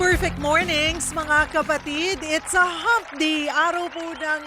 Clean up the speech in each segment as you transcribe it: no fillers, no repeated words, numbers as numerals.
Perfect mornings mga kapatid. It's a hump day. Araw po ng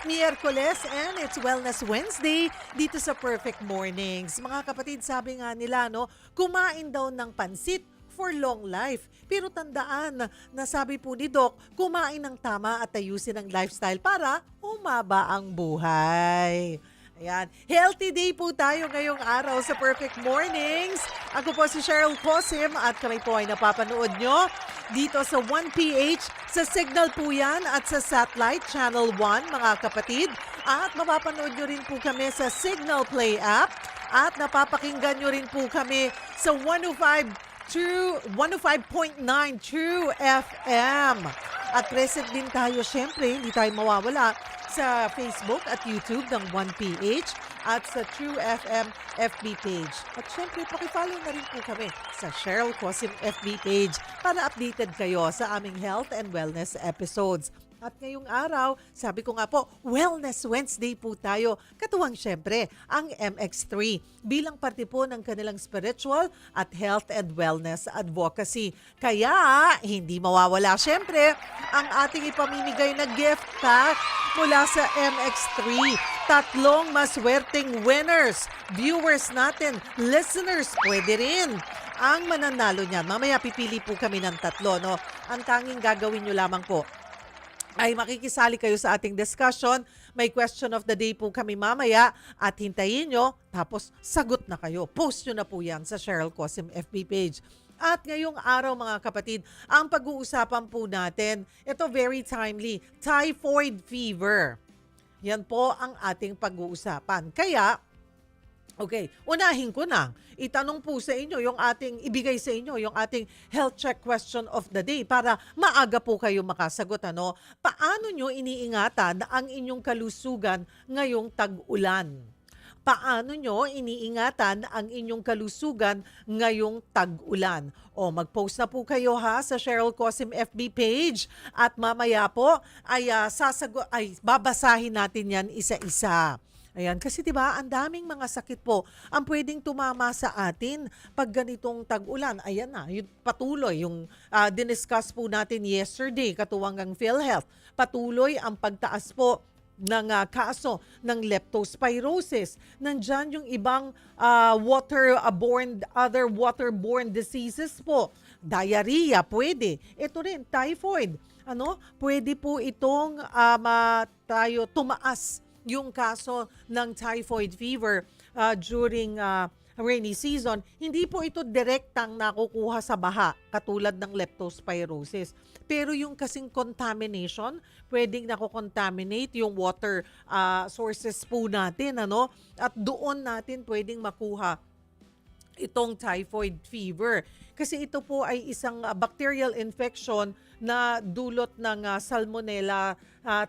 Miyerkules and it's Wellness Wednesday dito sa Perfect Mornings. Mga kapatid, sabi nga nila, no, kumain daw ng pansit for long life. Pero tandaan na sabi po ni Doc, kumain ng tama at ayusin ang lifestyle para umaba ang buhay. Ayan. Healthy day po tayo ngayong araw sa Perfect Mornings. Ako po si Cheryl Cosim at kami po ay napapanood nyo dito sa 1PH, sa Signal po yan at sa Satellite Channel 1 mga kapatid. At mapapanood nyo rin po kami sa Signal Play app at napapakinggan nyo rin po kami sa 105.9 True FM. At present din tayo, syempre, hindi tayo mawawala sa Facebook at YouTube ng 1PH at sa True FM FB page. At syempre, pakifollow na rin po kami sa Cheryl Cosim FB page para updated kayo sa aming health and wellness episodes. At ngayong araw, sabi ko nga po, Wellness Wednesday po tayo. Katuwang syempre ang MX3 bilang parte po ng kanilang spiritual at health and wellness advocacy. Kaya hindi mawawala syempre ang ating ipamimigay na gift pack mula sa MX3. Tatlong maswerteng winners, viewers natin, listeners, pwede rin ang mananalo niyan. Mamaya pipili po kami ng tatlo. No? Ang tanging gagawin nyo lamang po ay makikisali kayo sa ating discussion. May question of the day po kami mamaya at hintayin nyo, tapos sagot na kayo. Post nyo na po yan sa Cheryl Cosim FB page. At ngayong araw mga kapatid, ang pag-uusapan po natin, ito very timely, typhoid fever. Yan po ang ating pag-uusapan. Kaya, okay, unahin ko na. Itanong po sa inyo yung ating, ibigay sa inyo yung ating health check question of the day para maaga po kayo makasagot. Ano? Paano nyo iniingatan ang inyong kalusugan ngayong tag-ulan? Paano nyo iniingatan ang inyong kalusugan ngayong tag-ulan? O mag-post na po kayo ha sa Cheryl Cosim FB page at mamaya po ay, babasahin natin yan isa-isa. Ayan, kasi 'di ba, ang daming mga sakit po ang pwedeng tumama sa atin pag ganitong tag-ulan. Ayan na, yung patuloy yung diniscuss po natin yesterday katuwang ng PhilHealth. Patuloy ang pagtaas po ng kaso ng leptospirosis. Nandyan yung ibang other waterborne diseases po. Diarrhea, pwede. Ito rin, typhoid. Pwede po itong tumaas yung kaso ng typhoid fever during rainy season. Hindi po ito direktang nakukuha sa baha katulad ng leptospirosis. Pero yung kasing contamination, pwedeng nakocontaminate yung water sources po natin. At doon natin pwedeng makuha itong typhoid fever. Kasi ito po ay isang bacterial infection na dulot ng Salmonella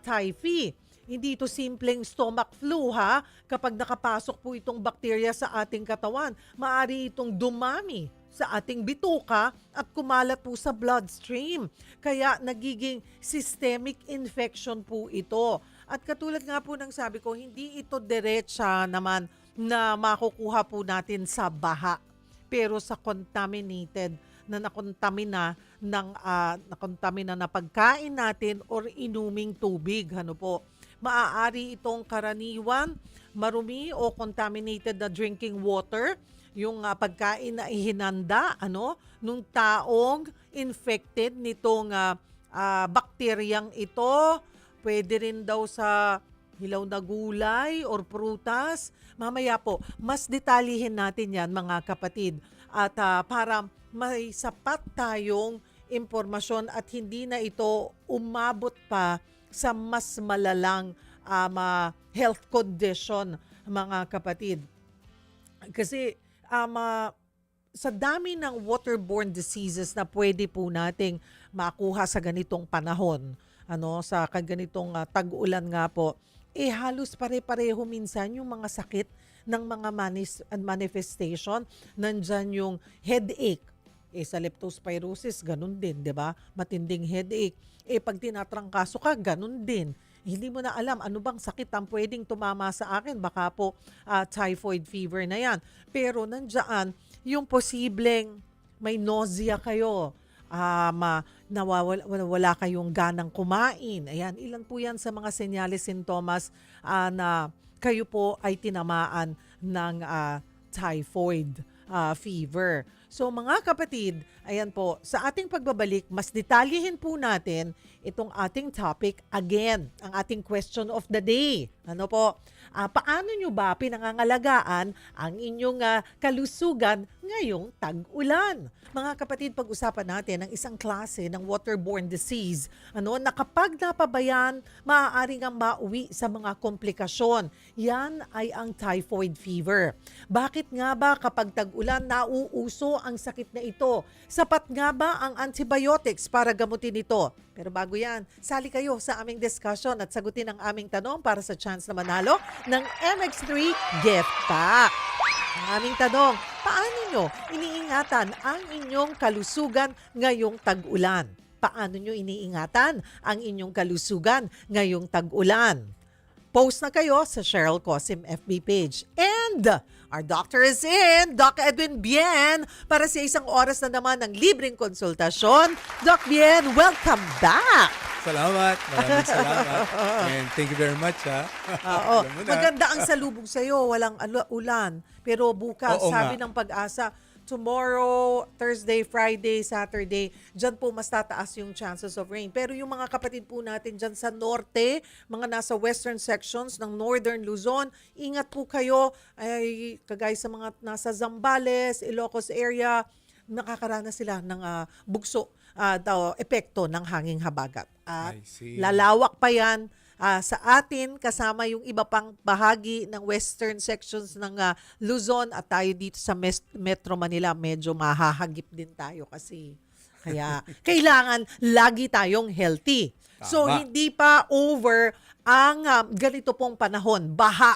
typhi. Hindi ito simpleng stomach flu ha. Kapag nakapasok po itong bakterya sa ating katawan, maaari itong dumami sa ating bituka at kumalat po sa bloodstream. Kaya nagiging systemic infection po ito. At katulad nga po ng sabi ko, hindi ito diretsa naman na makukuha po natin sa baha. Pero sa contaminated nakontamina na pagkain natin or inuming tubig. Maaari itong karaniwan, marumi o contaminated na drinking water, yung pagkain na ihinanda nung taong infected nitong bakteryang ito. Pwede rin daw sa hilaw na gulay or prutas. Mamaya po, mas detalyihin natin yan mga kapatid. At para may sapat tayong impormasyon at hindi na ito umabot pa sa mas malalang health condition mga kapatid. Kasi sa dami ng waterborne diseases na pwede po nating makuha sa ganitong panahon, sa ganitong tag-ulan nga po, halos pare-pareho minsan yung mga sakit ng mga manifestation. Nandyan yung headache. Sa leptospirosis, ganun din, di ba? Matinding headache. Pag tinatrangkaso ka, ganun din. Hindi mo na alam ano bang sakit ang pwedeng tumama sa akin. Baka po typhoid fever na yan. Pero nandiyan yung posibleng may nausea kayo, nawawala kayong ganang kumain. Ayan, ilan po yan sa mga senyales, sintomas na kayo po ay tinamaan ng typhoid fever. So mga kapatid, ayan po, sa ating pagbabalik, mas detalyehin po natin itong ating topic again, ang ating question of the day. Ano po? Paano nyo ba pinangangalagaan ang inyong kalusugan ngayong tag-ulan? Mga kapatid, pag-usapan natin ang isang klase ng waterborne disease na kapag napabayan, maaaring ang mauwi sa mga komplikasyon. Yan ay ang typhoid fever. Bakit nga ba kapag tag-ulan nauuso ang sakit na ito? Sapat nga ba ang antibiotics para gamutin ito? Pero bago yan, sali kayo sa aming discussion at sagutin ang aming tanong para sa chance na manalo ng MX3 Gift Pack. Ang aming tanong, paano nyo iniingatan ang inyong kalusugan ngayong tag-ulan? Paano nyo iniingatan ang inyong kalusugan ngayong tag-ulan? Post na kayo sa Cheryl Cosim FB page. And our doctor is in, Doc Edwin Bien, para sa isang oras na naman ng libreng konsultasyon. Doc Bien, welcome back! Salamat. Maraming salamat. And thank you very much, ha? Oo. Alam mo na. Maganda ang salubog sa'yo, walang ulan. Pero bukas, Oo sabi nga. ng Pag-asa, tomorrow, Thursday, Friday, Saturday, dyan po mas tataas yung chances of rain. Pero yung mga kapatid po natin dyan sa norte, mga nasa western sections ng northern Luzon, ingat po kayo, ay kagaya sa mga nasa Zambales, Ilocos area, nakakaranas sila ng bugso, epekto ng hanging habagat. At I see. lalawak pa yan sa atin, kasama yung iba pang bahagi ng western sections ng Luzon at tayo dito sa Metro Manila, medyo mahahagip din tayo kasi kaya kailangan lagi tayong healthy. So Tama. hindi pa over ang ganito pong panahon, baha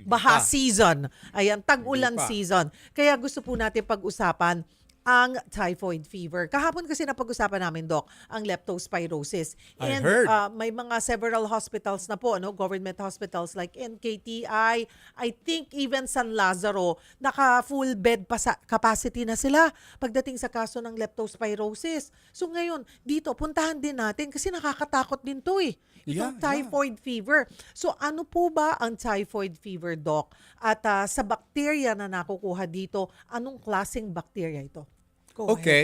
pa. season. Ayan, tag-ulan Hindi pa. season. Kaya gusto po natin pag-usapan ang typhoid fever. Kahapon kasi napag-usapan namin, Doc, ang leptospirosis. I And heard. may mga several hospitals na po, government hospitals like NKTI, I think even San Lazaro, naka-full bed capacity na sila pagdating sa kaso ng leptospirosis. So ngayon, dito, puntahan din natin kasi nakakatakot din to eh. Itong Yeah. typhoid fever. So ano po ba ang typhoid fever, Doc? At sa bakterya na nakukuha dito, anong klaseng bakterya ito? Go ahead. Okay.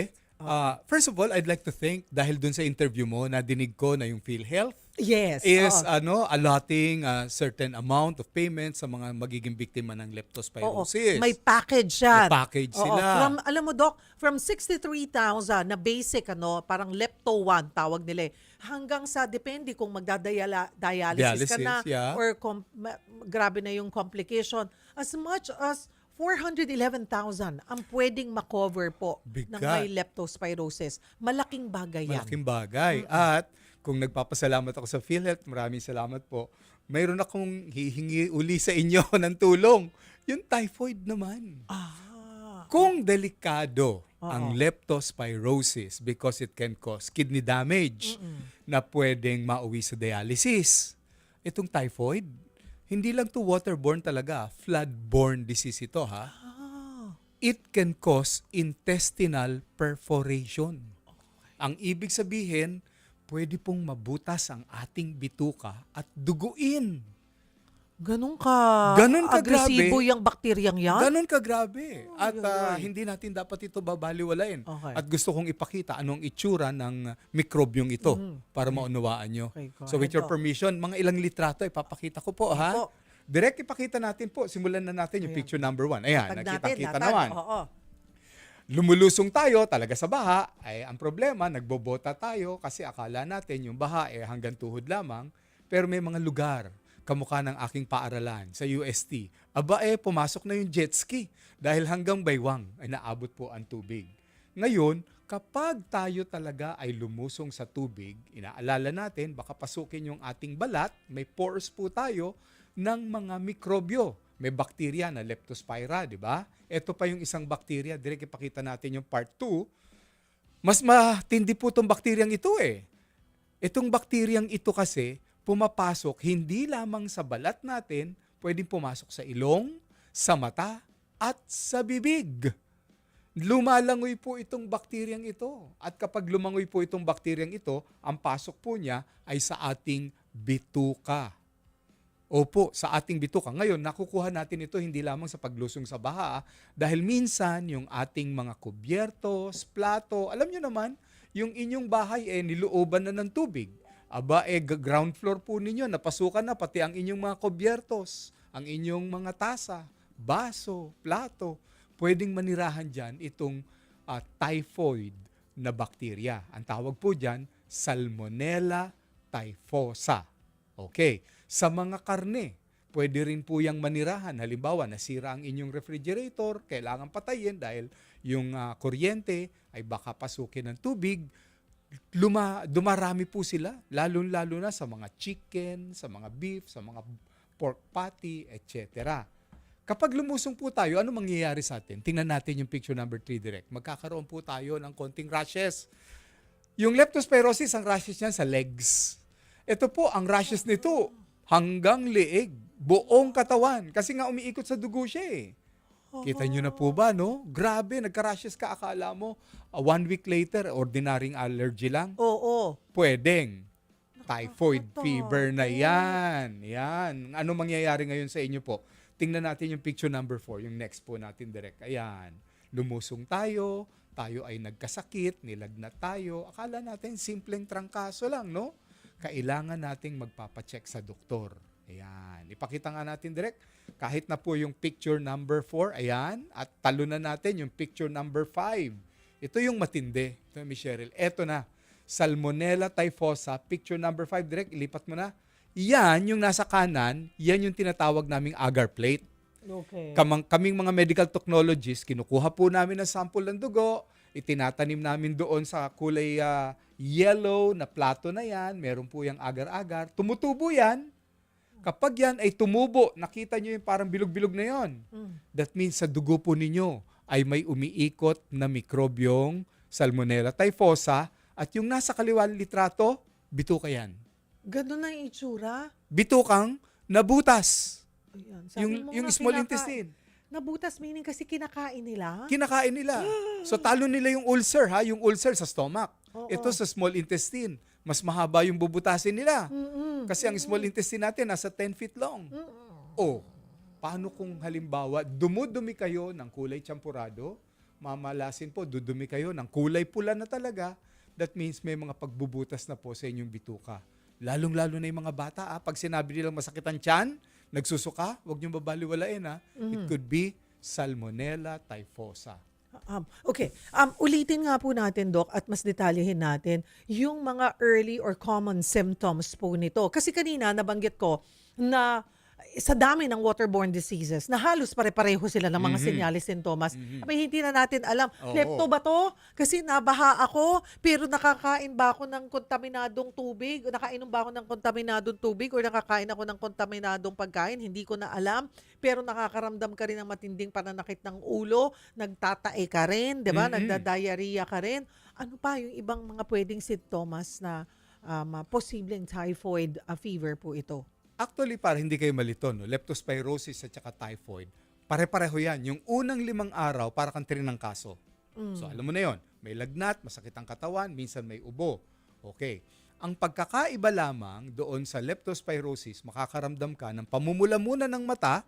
First of all, I'd like to thank, dahil dun sa interview mo, nadinig ko na yung PhilHealth Yes. is oo. allotting a certain amount of payment sa mga magiging biktima ng Oo. leptospirosis. May package yan. May package Oo. sila. Alam mo, Doc, from 63,000 na basic, parang Lepto 1 tawag nila hanggang sa, depende kung magdadialysis ka na Yeah. or grabe na yung complication, as much as 411,000 ang pwedeng makover po ng Bigat. may leptospirosis. Malaking bagay yan. Malaking bagay. At kung nagpapasalamat ako sa PhilHealth, maraming salamat po. Mayroon akong hihingi uli sa inyo ng tulong. Yung typhoid naman. Kung delikado ang leptospirosis because it can cause kidney damage na pwedeng mauwi sa dialysis. Itong typhoid, hindi lang to waterborne talaga, floodborne disease ito, ha? It can cause intestinal perforation. Ang ibig sabihin, pwede pong mabutas ang ating bituka at duguin. Ganun agresibo grabe. yung bakteryang yan? Ganon kagrabe. At ay. hindi natin dapat ito babaliwalain. Okay. At gusto kong ipakita anong itsura ng mikrobyong ito para maunawaan nyo. Okay, go So with ahead, your Doc. permission, mga ilang litrato ipapakita ko po, ha? Opo. Direct ipakita natin po. Simulan na natin yung Ayan. picture number 1. Ayan, Pag nakita-kita natin, naman. Oo. Lumulusong tayo talaga sa baha. Ay, ang problema, nagbobota tayo kasi akala natin yung baha hanggang tuhod lamang. Pero may mga lugar, kamukha ng aking paaralan sa UST. Pumasok na yung jet ski dahil hanggang baywang ay naabot po ang tubig. Ngayon, kapag tayo talaga ay lumusong sa tubig, inaalala natin, baka pasukin yung ating balat, may pores po tayo ng mga mikrobyo. May bakterya na Leptospira, di ba? Ito pa yung isang bakterya, direct ipakita natin yung part 2. Mas matindi po itong bakteryang ito eh. Itong bakteryang ito kasi, pumapasok hindi lamang sa balat natin, pwedeng pumasok sa ilong, sa mata, at sa bibig. lumalangoy po itong bakteryang ito. At kapag lumangoy po itong bakteryang ito, ang pasok po niya ay sa ating bituka. Opo, sa ating bituka. Ngayon, nakukuha natin ito hindi lamang sa paglusong sa baha, dahil minsan yung ating mga kubyertos, plato, alam nyo naman, yung inyong bahay nilooban na ng tubig. Aba, ground floor po ninyo, napasukan na pati ang inyong mga kubyertos, ang inyong mga tasa, baso, plato. Pwedeng manirahan dyan itong typhoid na bakterya. Ang tawag po dyan, Salmonella typhosa. Okay. Sa mga karne, pwede rin po yung manirahan. Halimbawa, nasira ang inyong refrigerator, kailangan patayin dahil yung kuryente ay baka pasukin ng tubig. Dumarami po sila, lalo-lalo na sa mga chicken, sa mga beef, sa mga pork patty, etc. Kapag lumusong po tayo, ano mangyayari sa atin? Tingnan natin yung picture number 3 direct. Magkakaroon po tayo ng konting rashes. Yung leptospirosis, ang rashes niyan sa legs. Ito po, ang rashes nito hanggang leeg, buong katawan. Kasi nga umiikot sa dugo siya eh. Kita nyo na po ba, no? Grabe, nagka-rashes ka, akala mo 1 week later, ordinaryong allergy lang. Oo. Pwedeng. Typhoid Nakakatakot. fever na yan. Yan. Ano mangyayari ngayon sa inyo po? Tingnan natin yung picture number 4, yung next po natin direct. Ayan. Lumusong tayo ay nagkasakit, nilagnat tayo. Akala natin simpleng trangkaso lang, no? Kailangan nating magpapacheck sa doktor. Ayan. Ipakita nga natin direct. Kahit na po yung picture number 4, ayan. At talunan natin yung picture number 5. Ito yung matindi. Ito, Miss Cheryl. Ito na. Salmonella typhosa, picture number 5 direct. Ilipat mo na. Yan, yung nasa kanan, yan yung tinatawag naming agar plate. Okay. Kaming mga medical technologists, kinukuha po namin ang sample ng dugo, itinatanim namin doon sa kulay yellow na plato na yan, meron po yung agar-agar, tumutubo yan. Kapag yan ay tumubo, nakita nyo yung parang bilog-bilog na yon. That means sa dugo po ninyo ay may umiikot na mikrobyong Salmonella typhosa at yung nasa kaliwang litrato, bituka yan. Ganun na yung itsura. Bitukang nabutas. Ayan. Sabi mo Yung nga, small intestine. Nabutas meaning kasi kinakain nila? Kinakain nila. So talo nila yung ulcer ha, yung ulcer sa stomach. Oo. Ito sa small intestine. Mas mahaba yung bubutasin nila. Mm-mm. Kasi ang small intestine natin nasa 10 feet long. Oh, paano kung halimbawa dumudumi kayo ng kulay champurado, mamalasin po, dudumi kayo ng kulay pula na talaga, that means may mga pagbubutas na po sa inyong bituka. Lalong-lalo na yung mga bata. Pag sinabi nilang masakit ang tiyan, nagsusuka, huwag niyong babaliwalain. It could be Salmonella typhosa. Okay. Ulitin nga po natin, Doc, at mas detalyehin natin yung mga early or common symptoms po nito. Kasi kanina nabanggit ko na sa dami ng waterborne diseases na halos pare-pareho sila ng mga senyales, sintomas. Abay, hindi na natin alam. Oo. Lepto ba to? Kasi nabaha ako, pero nakakain ba ako ng kontaminadong tubig? O nakainom ba ako ng kontaminadong tubig? O nakakain ako ng kontaminadong pagkain? Hindi ko na alam. Pero nakakaramdam ka rin ng matinding pananakit ng ulo, nagtatae ka rin, di ba? Nagda-diarrhea ka rin. Ano pa yung ibang mga pwedeng sintomas na posibleng typhoid fever po ito? Actually, para hindi kayo malito, no? Leptospirosis at saka typhoid, pare-pareho yan. Yung unang 5 araw, para kang ng kaso. So, alam mo na yon. May lagnat, masakit ang katawan, minsan may ubo. Okay. Ang pagkakaiba lamang doon sa leptospirosis, makakaramdam ka ng pamumula muna ng mata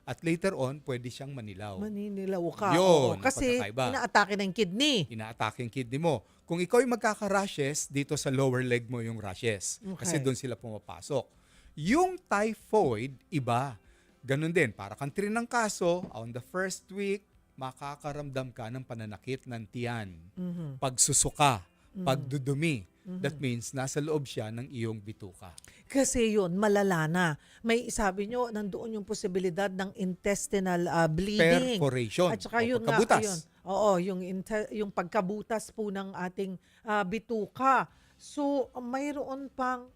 at later on, pwede siyang manilaw. Maninilaw ka. Yun, Oo, ang kasi pagkakaiba. inaatake ng kidney. Inaatake yung kidney mo. Kung ikaw ay magkaka-rashes, dito sa lower leg mo yung rashes. Kasi Okay. doon sila pumapasok. Yung typhoid, iba. Ganun din, para kang ng kaso, on the first week, makakaramdam ka ng pananakit ng tiyan, pagsusuka, pagdudumi. That means, nasa loob siya ng iyong bituka. Kasi yun, malala na. May sabi nyo, nandoon yung posibilidad ng intestinal bleeding. Perforation. At saka o yun nga, pagkabutas. ayun. Oo, yung pagkabutas po ng ating bituka. So, mayroon pang,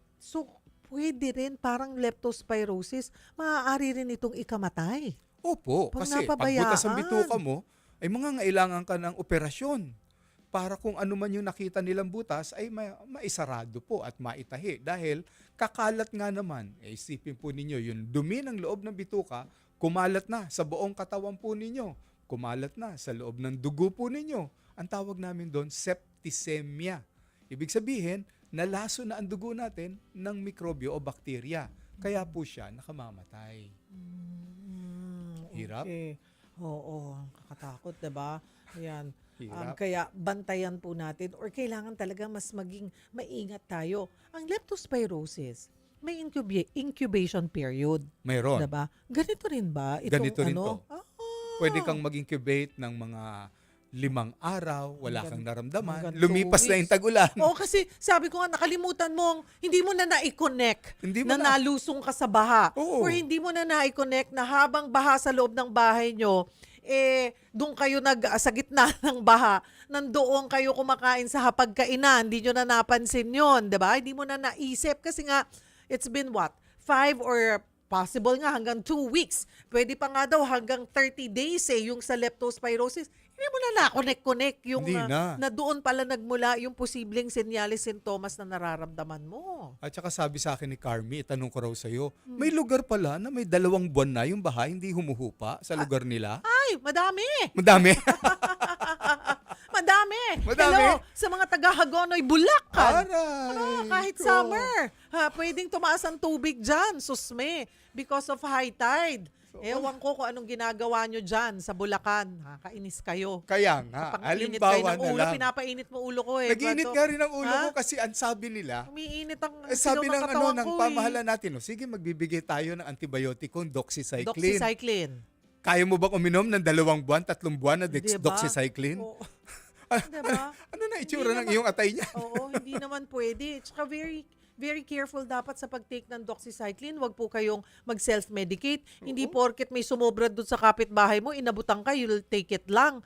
pwede rin parang leptospirosis, maaari rin itong ikamatay. Opo, Pag kasi napabayaan. pagbutas ng bituka mo, ay mangangailangan ka ng operasyon para kung ano man yung nakita nilang butas ay maisarado po at maitahi. Dahil kakalat nga naman, isipin po ninyo, yung dumi ng loob ng bituka, kumalat na sa buong katawan po ninyo. kumalat na sa loob ng dugo po ninyo. Ang tawag namin doon, septicemia. Ibig sabihin, nalaso na ang dugo natin ng mikrobyo o bakterya. Kaya po siya nakamamatay. Hirap? Okay. Oo, kakatakot, diba? Ayan. Hirap. Kaya bantayan po natin or kailangan talaga mas maging maingat tayo. Ang leptospirosis, may incubation period. Mayroon. Diba? Ganito rin ba? Ganito rin to. Ah, Pwede kang mag-incubate ng mga 5 araw, wala kang naramdaman, hanggang 2 lumipas na yung weeks. tag-ulan. Oo, kasi sabi ko nga, nakalimutan mong hindi mo na na-connect Hindi mo na na. nalusong ka sa baha. Oo. Or hindi mo na na-connect na habang baha sa loob ng bahay nyo, doon kayo sa gitna ng baha, nandoon kayo kumakain sa hapagkainan, hindi nyo na napansin yun, di ba? Hindi mo na naisip kasi nga, it's been what? 5 or possible nga hanggang 2 weeks. Pwede pa nga daw hanggang 30 days yung sa leptospirosis. Hindi mo na na-connect yung Hindi na. na doon pala nagmula yung posibleng senyales, sintomas na nararamdaman mo. At saka sabi sa akin ni Carmi, itanong ko raw sa'yo, may lugar pala na may 2 buwan na yung baha, hindi humuhupa sa lugar nila? Ay, madami! Madami. Madami! Madami. Hello, sa mga taga-Hagonoy, Bulacan. Aray! Kahit ko. summer, pwedeng tumaas ang tubig dyan, susme, because of high tide. Ewan ko kung anong ginagawa nyo dyan sa Bulacan. Kainis kayo. Kaya nga, Panginit kayo halimbawa ng na ulo, lang. pinapainit mo ulo ko Nag-iinit nga rin ang ulo Ha? ko kasi ang sabi nila, Umiinit ang sabi sigaw ng katawan ng ko pamahalaan natin, sige magbibigay tayo ng antibioticong doxycycline. Doxycycline. Kaya mo bang uminom ng 2 buwan, 3 buwan na Diba? doxycycline? Oo. Diba? Ano na itsura ng Hindi iyong atay niya? Oo, hindi naman pwede. Tsaka very, very careful dapat sa pag-take ng doxycycline. Huwag po kayong mag-self-medicate. Hindi porket may sumobra doon sa kapitbahay mo, inabutan ka, you'll take it lang.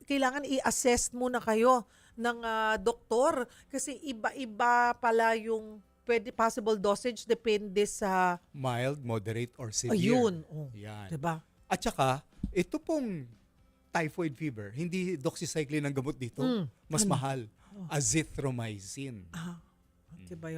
Kailangan i-assess muna kayo ng doktor. Kasi iba-iba pala yung possible dosage depende sa Mild, moderate, or severe. ayun. Oh, Yan. diba? At saka, ito pong typhoid fever, hindi doxycycline ang gamot dito. Mas mahal. Azithromycin.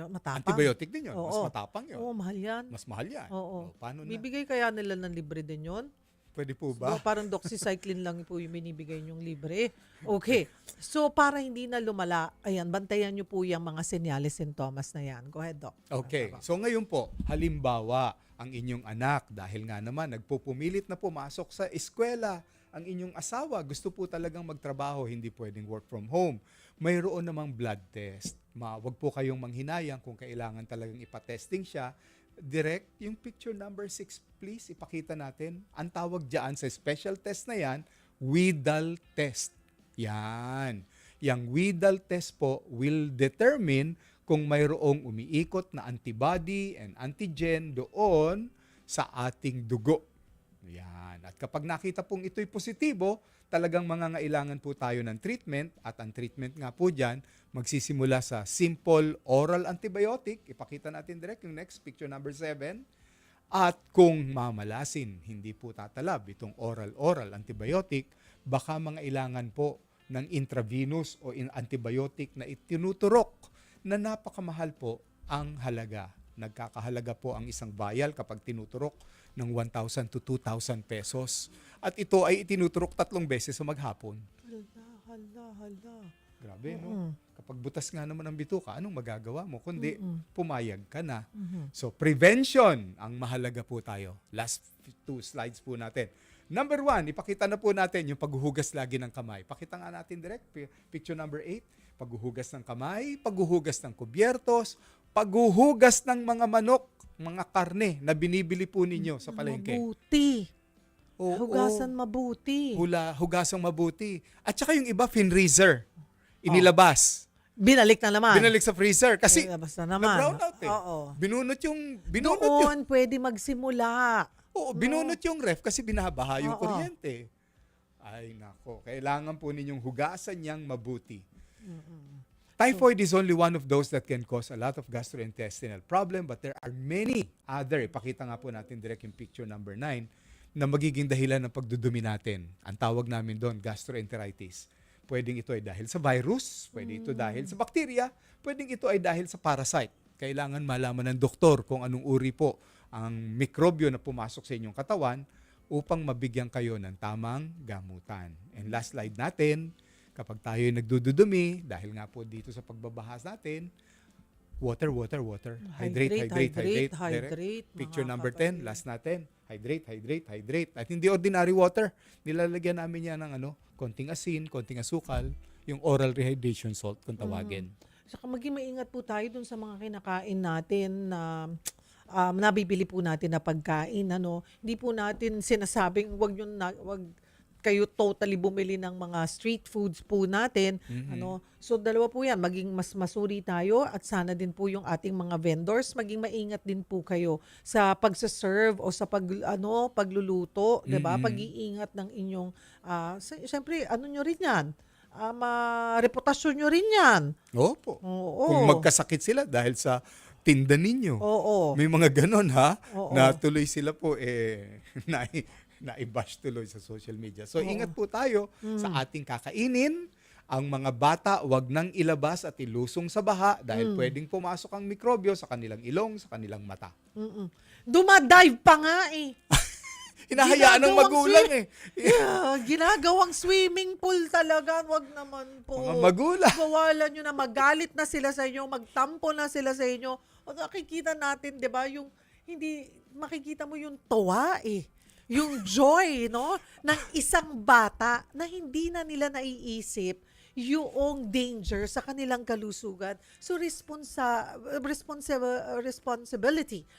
Matapang. Antibiotic din yun. Mas Oo. matapang yun. Oo, mahal yan. Mas mahal yan. Oo. O, paano na? Bibigay kaya nila ng libre din yun? Pwede po Ba? ba? Parang doxycycline lang po yung binibigay nyong libre. Okay. So, para hindi na lumala, ayan, bantayan nyo po yung mga senyales, sintomas na yan. Go ahead, Doc. Okay. So ngayon po, halimbawa, ang inyong anak, dahil nga naman nagpupumilit na pumasok sa eskwela, ang inyong asawa, gusto po talagang magtrabaho, hindi pwedeng work from home. Mayroon namang blood test. Wag po kayong manghinayang kung kailangan talagang ipatesting siya. Direct, yung picture number 6, please, ipakita natin. Ang tawag dyan sa special test na yan, Widal test. Yan. Yang Widal test po will determine kung mayroong umiikot na antibody and antigen doon sa ating dugo. Yan. At kapag nakita pong ito'y positibo, talagang mangangailangan po tayo ng treatment at ang treatment nga po dyan, magsisimula sa simple oral antibiotic. Ipakita natin direct yung next, picture number 7. At kung mamalasin, hindi po tatalab itong oral antibiotic, baka mangailangan po ng intravenous o antibiotic na itinuturok na napakamahal po ang halaga. Nagkakahalaga po ang isang vial kapag tinuturok ng 1,000 to 2,000 pesos. At ito ay itinuturok 3 beses sa maghapon. Hala. Grabe, no? Kapag butas nga naman ang bituka, anong magagawa mo? Kundi pumayag ka na. So, prevention ang mahalaga po tayo. Last 2 slides po natin. Number 1, ipakita na po natin yung paghuhugas lagi ng kamay. Pakita nga natin direct, picture number 8. Paghuhugas ng kamay, paghuhugas ng kubyertos, paghuhugas ng mga manok, mga karne na binibili po ninyo sa palengke. Mabuti. Oo. Hugasan mabuti. Hugasang mabuti. At saka yung iba, finreezer. Inilabas. Binalik na naman. Binalik sa freezer. Kasi Basta naman. na-brown out eh. Oo. Binunot yung... Doon pwede magsimula. Oo, binunot yung ref kasi binabaha yung Oo. kuryente. Ay nako, kailangan po ninyong hugasan niyang mabuti. Typhoid is only one of those that can cause a lot of gastrointestinal problem, but there are many other. Ipakita nga po natin direct yung picture number 9 na magiging dahilan ng pagdudumi natin. Ang tawag namin doon, gastroenteritis. Pwedeng ito ay dahil sa virus, pwede ito dahil sa bacteria, pwedeng ito ay dahil sa parasite. Kailangan malaman ng doktor kung anong uri po ang mikrobyo na pumasok sa inyong katawan upang mabigyan kayo ng tamang gamutan. And last slide natin, kapag tayo ay nagdududumi, dahil nga po dito sa pagbabahas natin, water. Hydrate. Direct. Picture mga number kapatid. 10, last natin. Hydrate. At hindi ordinary water. Nilalagyan namin yan ng konting asin, konting asukal, yung oral rehydration salt kung tawagin. Saka maging maingat po tayo dun sa mga kinakain natin na nabibili po natin na pagkain. Hindi po natin sinasabing wag kayo totally bumili ng mga street foods po natin. So dalawa po yan, maging mas masuri tayo at sana din po yung ating mga vendors, maging maingat din po kayo sa pagsaserve o sa pagluluto, 'di ba? Pag-iingat ng inyong syempre nyo rin yan. Reputasyon nyo rin yan. Opo. Oo. Kung magkasakit sila dahil sa tinda ninyo. Oo. May mga ganon ha, Oo. na tuloy sila po naibash tuloy sa social media. So ingat po tayo sa ating kakainin. Ang mga bata, wag nang ilabas at ilusong sa baha dahil pwedeng pumasok ang mikrobyo sa kanilang ilong, sa kanilang mata. Dumadive pa nga eh. Hinahayaan ng magulang Yeah, ginagawang swimming pool talaga. Wag naman po. Mga magulang. Bawalan nyo na, magalit na sila sa inyo, magtampo na sila sa inyo. O nakikita natin, di ba, yung hindi, makikita mo yung tuwa eh. Yung joy, no? Ng isang bata na hindi na nila naiisip yung danger sa kanilang kalusugan. So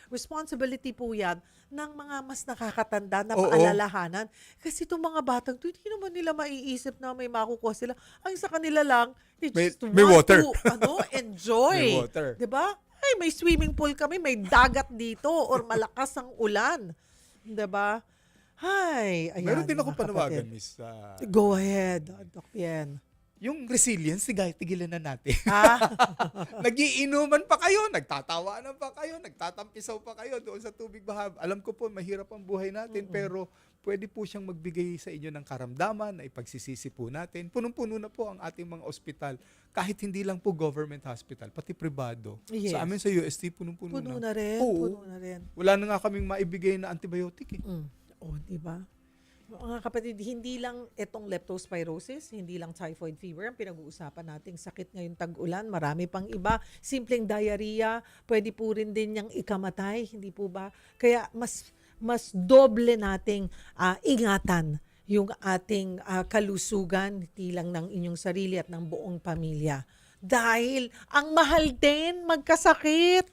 responsibility po yan ng mga mas nakakatanda na Oo. paalalahanan. Kasi itong mga batang to, hindi naman nila maiisip na may makukuha sila. Ang sa kanila lang, they just May want water. to enjoy. May water. Diba? Ay, may swimming pool kami, may dagat dito, or malakas ang ulan. Diba? Ay, ayan. Meron din ako mga panawagan, kapatid. Miss. Go ahead, Doc Bien. Yung resilience, tigilan na natin. Ah, Nagiinuman pa kayo, nagtatawanan pa kayo, nagtatampisaw pa kayo doon sa tubig baha. Alam ko po, mahirap ang buhay natin, pero pwede po siyang magbigay sa inyo ng karamdaman na ipagsisisi po natin. Punong-puno na po ang ating mga ospital. Kahit hindi lang po government hospital, pati pribado. Yes. Sa amin sa UST, punong-puno puno na. na rin. Oo. Puno na rin. Wala na nga kaming maibigay na antibiotic eh. Di ba? Mga kapatid, hindi lang itong leptospirosis, hindi lang typhoid fever ang pinag-uusapan nating sakit ngayong tag-ulan. Marami pang iba. Simpleng diarrhea, pwede po rin din niyang ikamatay, hindi po ba? Kaya mas doble nating ingatan yung ating kalusugan, hindi lang ng inyong sarili at ng buong pamilya. Dahil ang mahal din magkasakit.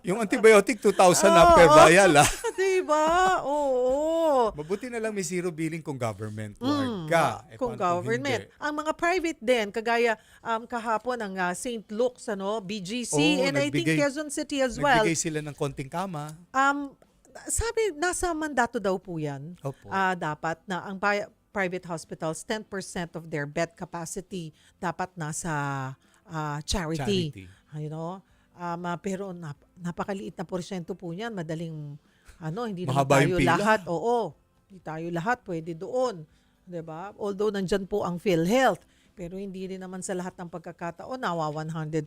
Yung antibiotic, 2,000 na per vial ah. Diba? Oo. Mabuti na lang may zero billing kung government work ka. Kung paano government. hindi? Ang mga private din, kagaya kahapon ng St. Luke's, BGC, Oo, and I think nagbigay- Quezon City as well. Nagbigay sila ng konting kama. Sabi, nasa mandato daw po yan. Opo. Dapat na ang private hospitals, 10% of their bed capacity dapat nasa charity. You know? Pero napakaliit na porsyento po niyan. Madaling, hindi naman Mahaba tayo yung pila. lahat. Oo. Hindi tayo lahat pwede doon. 'Di ba? Although nandyan po ang PhilHealth. Pero hindi rin naman sa lahat ng pagkakataon nawa 100%.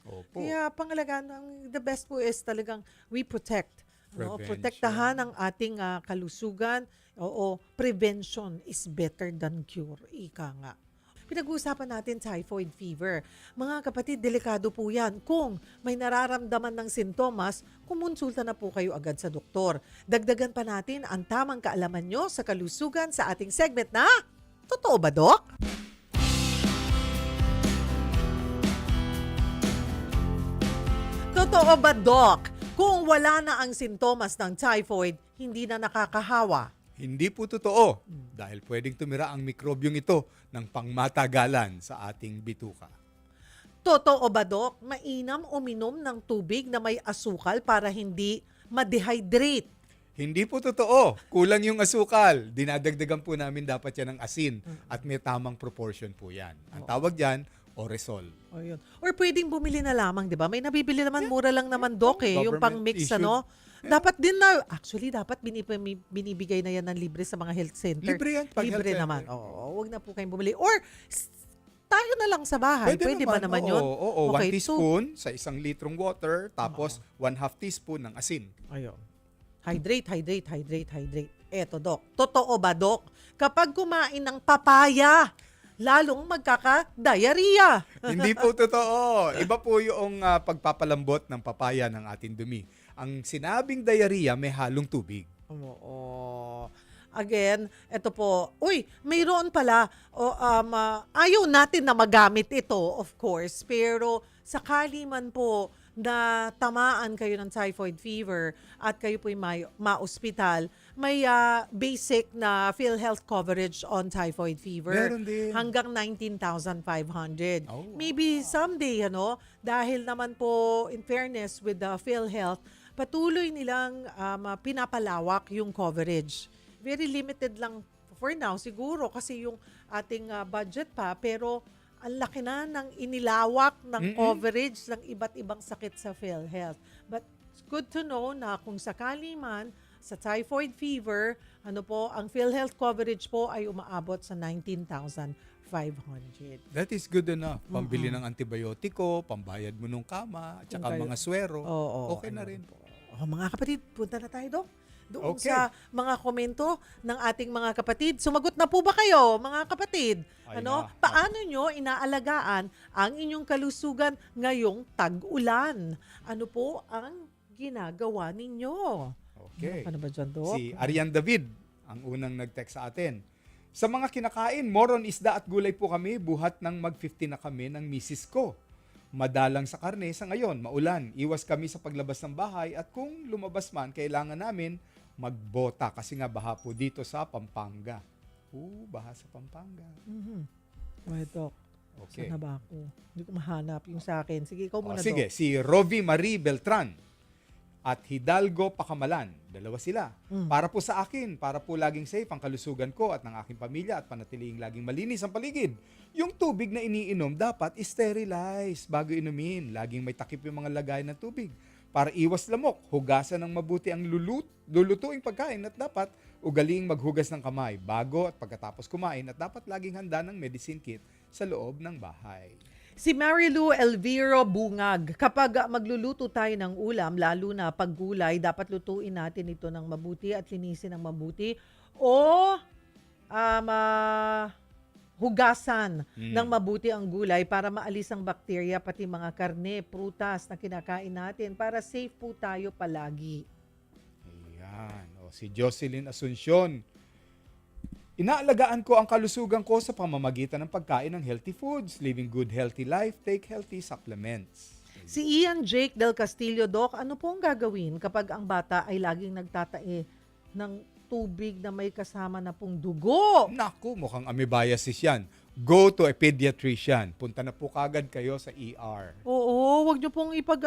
Opo. Kaya pangalagaan, the best po is talagang we protect. No? Prevention. Protektahan ang ating kalusugan. Oo, prevention is better than cure. Ika nga. Pinag-uusapan natin typhoid fever. Mga kapatid, delikado po yan. Kung may nararamdaman ng sintomas, kumonsulta na po kayo agad sa doktor. Dagdagan pa natin ang tamang kaalaman nyo sa kalusugan sa ating segment na Totoo ba, Dok? Totoo ba, Doc? Kung wala na ang sintomas ng typhoid, hindi na nakakahawa. Hindi po totoo dahil pwedeng tumira ang mikrobyong ito ng pangmatagalan sa ating bituka. Totoo ba, Doc? Mainam uminom ng tubig na may asukal para hindi ma-dehydrate. Hindi po totoo. Kulang yung asukal. Dinadagdagan po namin dapat yan ng asin at may tamang proportion po yan. Ang tawag dyan, Oresol. O yun. Or pwedeng bumili na lamang, di ba? May nabibili naman, mura lang naman, Doc, yung Government pang-mix, issued. Dapat din na, actually, dapat binibigay na yan ng libre sa mga health center. Libre yan pag Libre health naman. center. Oo, huwag na po kayong bumili. Or, tayo na lang sa bahay. Pwede ba naman yun? Oo, Okay, 1 teaspoon sa 1 litrong water, tapos 1/2 teaspoon ng asin. Ayun. Hydrate. Eto, Dok. Totoo ba, Dok? Kapag kumain ng papaya, lalong magkaka-diarrhea. Hindi po totoo. Iba po yung pagpapalambot ng papaya ng ating dumi. Ang sinabing diarrhea may halong tubig. Oo. Again, ito po. Uy, mayroon pala. Ayaw natin na magamit ito, of course. Pero sakali man po na tamaan kayo ng typhoid fever at kayo po'y ma-ospital, may basic na PhilHealth coverage on typhoid fever. Meron din. Hanggang 19,500. Oh, Maybe someday, dahil naman po, in fairness with the PhilHealth, patuloy nilang pinapalawak yung coverage. Very limited lang for now siguro kasi yung ating budget pa, pero ang laki na ng inilawak ng coverage ng iba't ibang sakit sa PhilHealth. But it's good to know na kung sakali man sa typhoid fever, ang PhilHealth coverage po ay umaabot sa 19,500. That is good enough. Pambili ng antibiotiko, pambayad mo nung kama, at saka mga swero. Oo, Okay na rin. Mga kapatid, punta na tayo, Dok. Doon Okay. sa mga komento ng ating mga kapatid. Sumagot na po ba kayo, mga kapatid? Ay na. Paano nyo inaalagaan ang inyong kalusugan ngayong tag-ulan? Ano po ang ginagawa ninyo? Okay. Ano ba dyan, Dok? Si Arian David, ang unang nag-text sa atin. Sa mga kinakain, moron isda at gulay po kami, buhat ng mag-50 na kami ng misis ko. Madalang sa karne sa ngayon, maulan. Iwas kami sa paglabas ng bahay at kung lumabas man, kailangan namin magbota kasi nga baha po dito sa Pampanga. Baha sa Pampanga. Wait, Dok. Okay. Saan na ba ako? Hindi ko mahanap yung sa akin. Sige, ikaw muna, Sige, Dok. si Rovi Marie Beltran at Hidalgo Pakamalan. Dalawa sila. Para po sa akin, para po laging safe ang kalusugan ko at ng aking pamilya at panatiling laging malinis ang paligid. Yung tubig na iniinom dapat sterilize bago inumin. Laging may takip yung mga lagay ng tubig. Para iwas lamok, hugasan ng mabuti ang lulutuing pagkain at dapat ugaling maghugas ng kamay bago at pagkatapos kumain at dapat laging handa ng medicine kit sa loob ng bahay. Si Marilu Elviro Bungag, kapag magluluto tayo ng ulam, lalo na pag gulay, dapat lutuin natin ito ng mabuti at linisin ng mabuti o hugasan ng mabuti ang gulay para maalis ang bakterya pati mga karne, prutas na kinakain natin para safe po tayo palagi. Ayan. Si Jocelyn Asuncion. Inaalagaan ko ang kalusugan ko sa pamamagitan ng pagkain ng healthy foods, living good healthy life, take healthy supplements. Si Ian Jake Del Castillo, Doc, ano po ang gagawin kapag ang bata ay laging nagtatae ng tubig na may kasama na pong dugo? Naku, mukhang amoebiasis yan. Go to a pediatrician. Punta na po kagad kayo sa ER. Oo, wag niyo pong ipag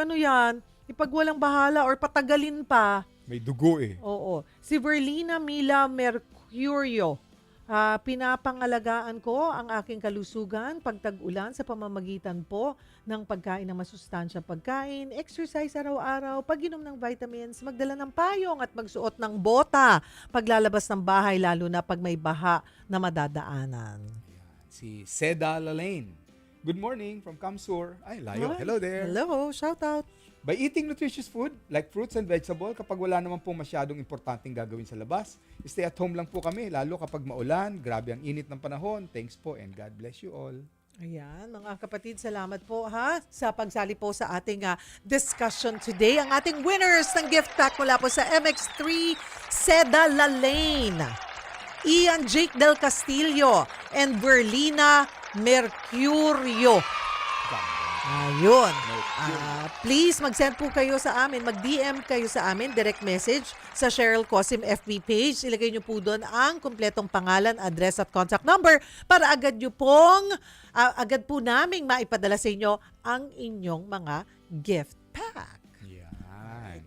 walang bahala or patagalin pa. May dugo eh. Oo. Si Verlina Mila Mercurio, pinapangalagaan ko ang aking kalusugan pag tag-ulan sa pamamagitan po ng pagkain ng masustansyang pagkain, exercise araw-araw, pag-inom ng vitamins, magdala ng payong at magsuot ng bota paglalabas ng bahay lalo na pag may baha na madadaanan. Si Seda Lalaine. Good morning from Kamsur. Ay, layo. Hello there. Hello, shout out. By eating nutritious food like fruits and vegetables, kapag wala naman po masyadong importanteng gagawin sa labas, stay at home lang po kami, lalo kapag maulan, grabe ang init ng panahon. Thanks po and God bless you all. Ayan, mga kapatid, salamat po sa pagsali po sa ating discussion today. Ang ating winners ng gift pack mula po sa MX3, Seda Lalaine, Ian Jake Del Castillo, and Verlina Mercurio. Ayun. Please mag-send po kayo sa amin, mag-DM kayo sa amin, direct message sa Cheryl Cosim FB page. Ilagay nyo po doon ang kumpletong pangalan, address at contact number para agad po naming maipadala sa inyo ang inyong mga gift pack.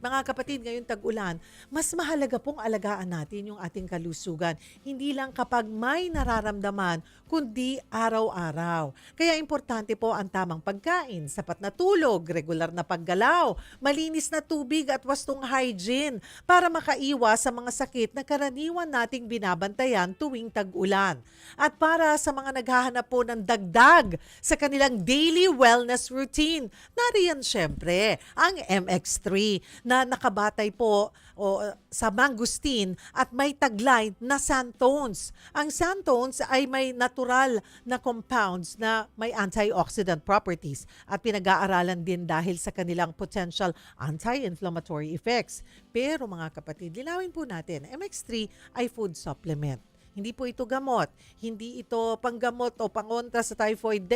Mga kapatid, ngayong tag-ulan, mas mahalaga pong alagaan natin yung ating kalusugan. Hindi lang kapag may nararamdaman, kundi araw-araw. Kaya importante po ang tamang pagkain, sapat na tulog, regular na paggalaw, malinis na tubig at wastong hygiene para makaiwas sa mga sakit na karaniwan nating binabantayan tuwing tag-ulan. At para sa mga naghahanap po ng dagdag sa kanilang daily wellness routine, nariyan syempre ang MX3 na nakabatay po sa mangustin at may taglay na santones. Ang santones ay may natural na compounds na may antioxidant properties at pinag-aaralan din dahil sa kanilang potential anti-inflammatory effects. Pero mga kapatid, linawin po natin, MX3 ay food supplement. Hindi po ito gamot. Hindi ito panggamot o pangontra sa typhoid,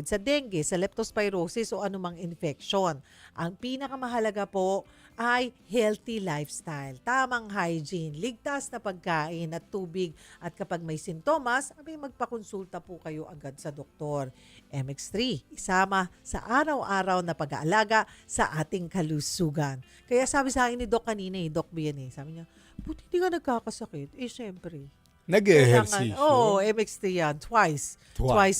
sa dengue, sa leptospirosis o anumang infection. Ang pinakamahalaga po ay healthy lifestyle, tamang hygiene, ligtas na pagkain at tubig. At kapag may sintomas, magpakonsulta po kayo agad sa doktor. MX3, isama sa araw-araw na pag-aalaga sa ating kalusugan. Kaya sabi sa akin ni Doc kanina, Doc Bien, sabi niya, buti hindi ka nagkakasakit. Siyempre. Nag-ehersisyo. Oo, MX3 yan. Twice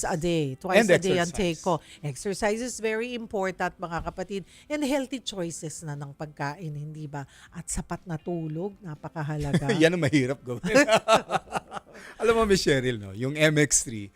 a day. Twice And a day ang exercise. take ko. Exercise is very important, mga kapatid. And healthy choices na ng pagkain, hindi ba? At sapat na tulog, napakahalaga. Yan ang mahirap gawin. Alam mo, Miss Cheryl, no? Yung MX3,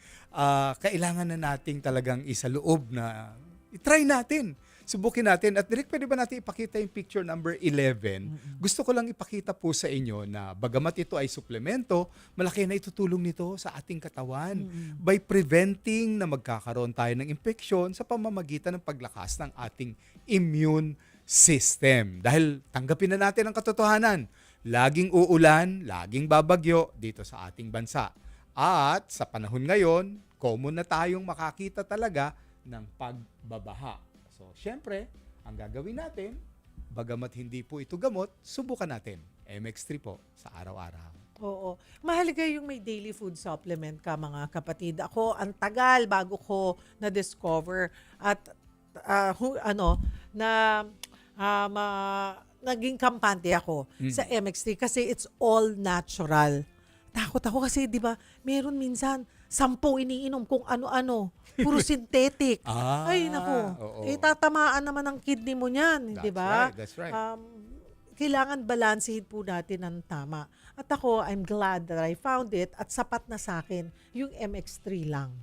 kailangan na nating talagang isaloob na i-try natin. Subukin natin. At direct, pwede ba natin ipakita yung picture number 11? Gusto ko lang ipakita po sa inyo na bagamat ito ay suplemento, malaki na itutulong nito sa ating katawan by preventing na magkakaroon tayo ng infection sa pamamagitan ng paglakas ng ating immune system. Dahil tanggapin na natin ang katotohanan. Laging uulan, laging babagyo dito sa ating bansa. At sa panahon ngayon, common na tayong makakita talaga ng pagbabaha. So, syempre, ang gagawin natin, bagamat hindi po ito gamot, subukan natin. MX3 po sa araw-araw. Oo. Mahalaga yung may daily food supplement ka, mga kapatid. Ako, ang tagal bago ko na-discover at naging kampante ako sa MX3 kasi it's all natural. Takot ako kasi, di ba, meron minsan 10 iniinom kung ano-ano. Puro synthetic. Ay, naku. Oo. Tatamaan naman ang kidney mo niyan, di ba? That's right. Kailangan balansehin po natin ng tama. At ako, I'm glad that I found it at sapat na sa akin yung MX3 lang.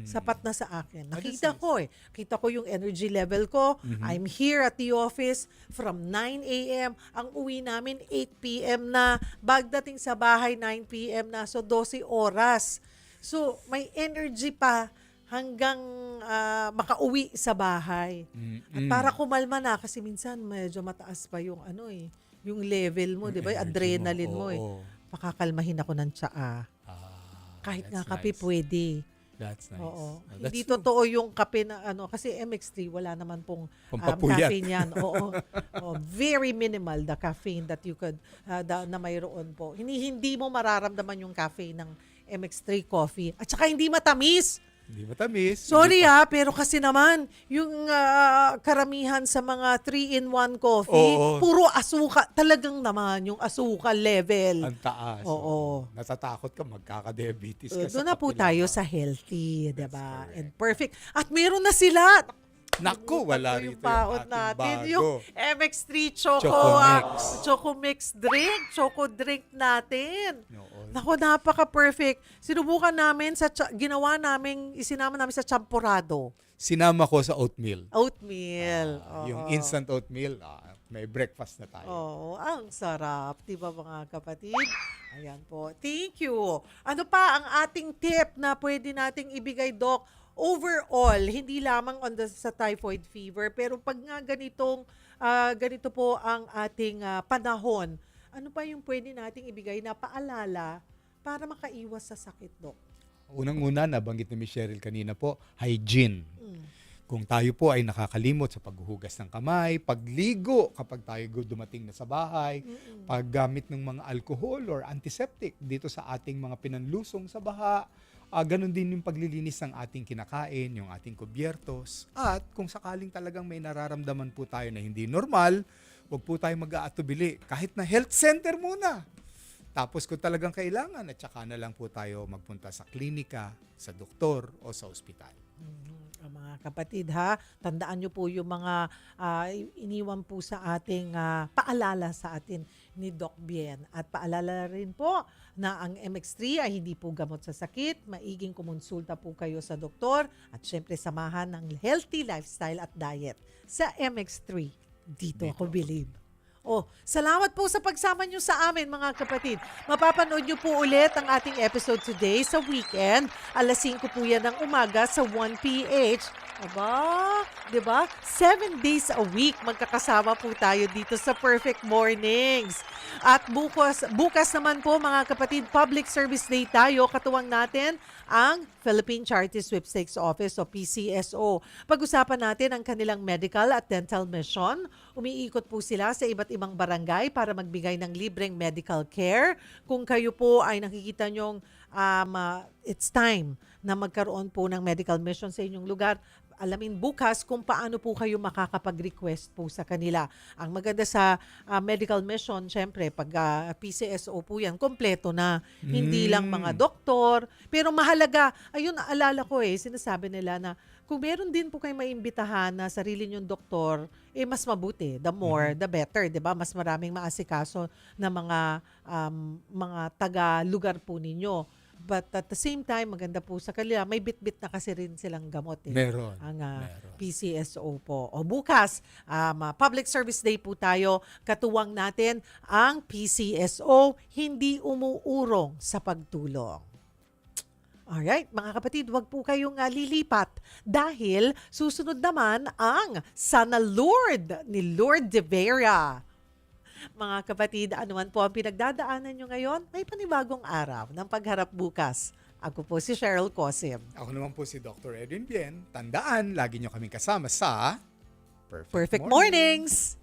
Sapat na sa akin. Nakita ko Kita ko yung energy level ko. I'm here at the office from 9 a.m. Ang uwi namin 8 p.m. na. Bagdating sa bahay 9 p.m. na. So 12 oras. So may energy pa hanggang makauwi sa bahay. At para kumalma na kasi minsan medyo mataas pa yung yung level mo, 'di ba? Energy Adrenaline mo, mo oo. Pakakalmahin ako ng tsaa. Kahit nga That's kape nice. pwede. That's nice. Oo. That's Hindi true. totoo yung kape na kasi MX3 wala naman pong Pampapuyat. caffeine yan. Oo. Very minimal the caffeine that you could na mayroon po. Hindi mo mararamdaman yung caffeine ng MX3 coffee. At saka hindi matamis. Hindi matamis. Sorry pero kasi naman, yung karamihan sa mga 3-in-1 coffee, Oo. puro asuka. Talagang naman yung asuka level. Ang taas. Oo. Natatakot ka, magkaka-diabetes ka. Doon na po kape tayo lamang. sa healthy, diba? correct. And perfect. At meron na sila. Naku, wala Yung rito paot yung ating natin. bago. Yung MX3 Choco, Choco-mix. Choco Mix drink. Choco drink natin. Oo. Naku, napaka-perfect. Sinubukan namin, isinama namin sa champurado. Sinama ko sa oatmeal. Oatmeal. Yung Oo. instant oatmeal, may breakfast na tayo. Oo, ang sarap. Diba mga kapatid? Ayan po. Thank you. Ano pa ang ating tip na pwede nating ibigay, Doc? Overall, hindi lamang sa typhoid fever, pero pag nga ganito po ang ating panahon, ano pa yung pwede nating ibigay na paalala para makaiwas sa sakit, Doc? Unang-una, nabanggit ni Miss Cheryl kanina po, hygiene. Kung tayo po ay nakakalimot sa paghuhugas ng kamay, pagligo kapag tayo dumating na sa bahay, paggamit ng mga alcohol or antiseptic dito sa ating mga pinanlusong sa baha, ganun din yung paglilinis ng ating kinakain, yung ating kubyertos. At kung sakaling talagang may nararamdaman po tayo na hindi normal, huwag po tayo mag-aatubili. Kahit na health center muna. Tapos kung talagang kailangan, at saka na lang po tayo magpunta sa klinika, sa doktor o sa ospital. Mga kapatid tandaan nyo po yung mga iniwan po sa ating paalala sa atin ni Doc Bien. At paalala rin po na ang MX3 ay hindi po gamot sa sakit. Maiging kumonsulta po kayo sa doktor at syempre samahan ng healthy lifestyle at diet sa MX3. Dito ako believe. Oh, salamat po sa pagsama nyo sa amin mga kapatid. Mapapanood nyo po ulit ang ating episode today sa weekend. Alas 5 po yan ng umaga sa 1PH. Aba, di ba? 7 days a week magkakasama po tayo dito sa Perfect Mornings. At bukas naman po mga kapatid, Public Service Day tayo. Katuwang natin ang Philippine Charity Sweepstakes Office o PCSO. Pag-usapan natin ang kanilang medical at dental mission. Umiikot po sila sa iba't ibang barangay para magbigay ng libreng medical care. Kung kayo po ay nakikita nyong it's time na magkaroon po ng medical mission sa inyong lugar, alamin bukas kung paano po kayo makakapag-request po sa kanila. Ang maganda sa medical mission, syempre, pag PCSO po yan, kompleto na. Hindi lang mga doktor. Pero mahalaga, ayun, naalala ko sinasabi nila na kung meron din po kayo maimbitahan na sarili nyong doktor, mas mabuti. The more, the better. 'Di ba? Mas maraming maasikaso na mga taga-lugar po ninyo. But at the same time, maganda po sa kanila, may bit-bit na kasi rin silang gamot. Meron. Ang Meron. PCSO po. O bukas, Public Service Day po tayo. Katuwang natin ang PCSO, hindi umuurong sa pagtulong. Alright, mga kapatid, wag po kayong lilipat dahil susunod naman ang Sana Lord ni Lord de Vera. Mga kapatid, anuman po ang pinagdadaanan nyo ngayon, may panibagong araw ng pagharap bukas. Ako po si Cheryl Cosim. Ako naman po si Dr. Edwin Bien. Tandaan, lagi nyo kaming kasama sa Perfect Mornings!